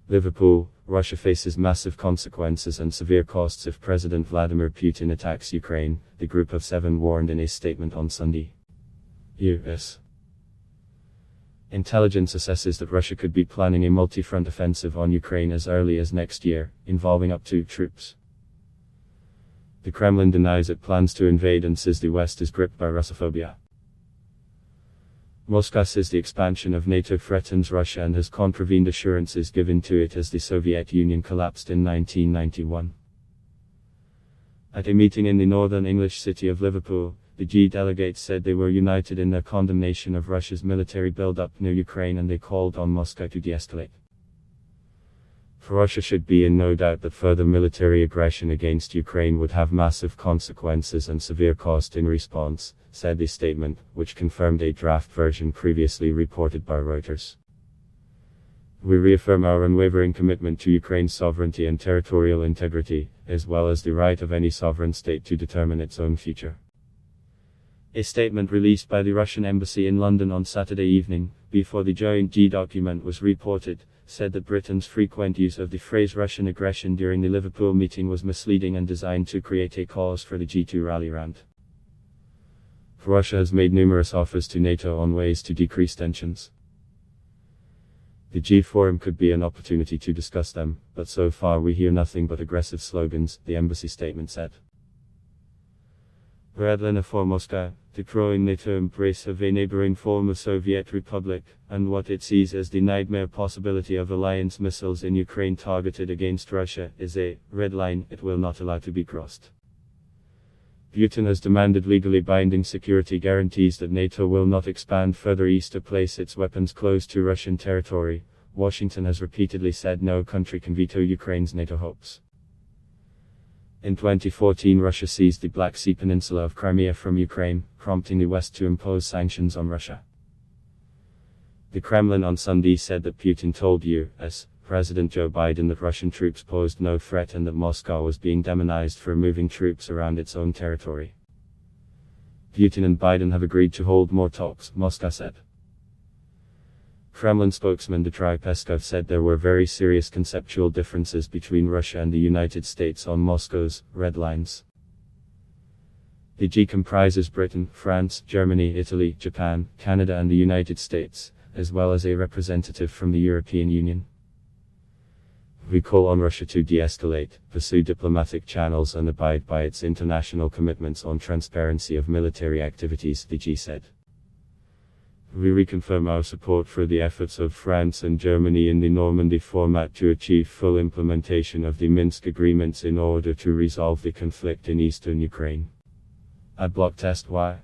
Liverpool, Russia faces massive consequences and severe costs if President Vladimir Putin attacks Ukraine, the Group of Seven warned in a statement on Sunday. U.S. intelligence assesses that Russia could be planning a multi-front offensive on Ukraine as early as next year, involving up to troops. The Kremlin denies it plans to invade and says the West is gripped by Russophobia. Moscow says the expansion of NATO threatens Russia and has contravened assurances given to it as the Soviet Union collapsed in 1991. At a meeting in the northern English city of Liverpool, the G delegates said they were united in their condemnation of Russia's military build-up near Ukraine, and they called on Moscow to de-escalate. For Russia should be in no doubt that further military aggression against Ukraine would have massive consequences and severe cost in response, said the statement, which confirmed a draft version previously reported by Reuters. We reaffirm our unwavering commitment to Ukraine's sovereignty and territorial integrity, as well as the right of any sovereign state to determine its own future. A statement released by the Russian embassy in London on Saturday evening, before the joint G document was reported, said that Britain's frequent use of the phrase Russian aggression during the Liverpool meeting was misleading and designed to create a cause for the G2 rally round. Russia has made numerous offers to NATO on ways to decrease tensions. The G forum could be an opportunity to discuss them, but so far we hear nothing but aggressive slogans, the embassy statement said. Radlina for Moscow, decrying NATO embrace of a neighboring former Soviet republic, and what it sees as the nightmare possibility of alliance missiles in Ukraine targeted against Russia, is a red line it will not allow to be crossed. Putin has demanded legally binding security guarantees that NATO will not expand further east to place its weapons close to Russian territory. Washington has repeatedly said no country can veto Ukraine's NATO hopes. In 2014, Russia seized the Black Sea peninsula of Crimea from Ukraine, prompting the West to impose sanctions on Russia. The Kremlin on Sunday said that Putin told U.S. President Joe Biden that Russian troops posed no threat and that Moscow was being demonized for moving troops around its own territory. Putin and Biden have agreed to hold more talks, Moscow said. Kremlin spokesman Dmitry Peskov said there were very serious conceptual differences between Russia and the United States on Moscow's red lines. The G comprises Britain, France, Germany, Italy, Japan, Canada and the United States, as well as a representative from the European Union. We call on Russia to de-escalate, pursue diplomatic channels and abide by its international commitments on transparency of military activities, the G said. We reconfirm our support for the efforts of France and Germany in the Normandy format to achieve full implementation of the Minsk agreements in order to resolve the conflict in eastern Ukraine. Adblock test Y.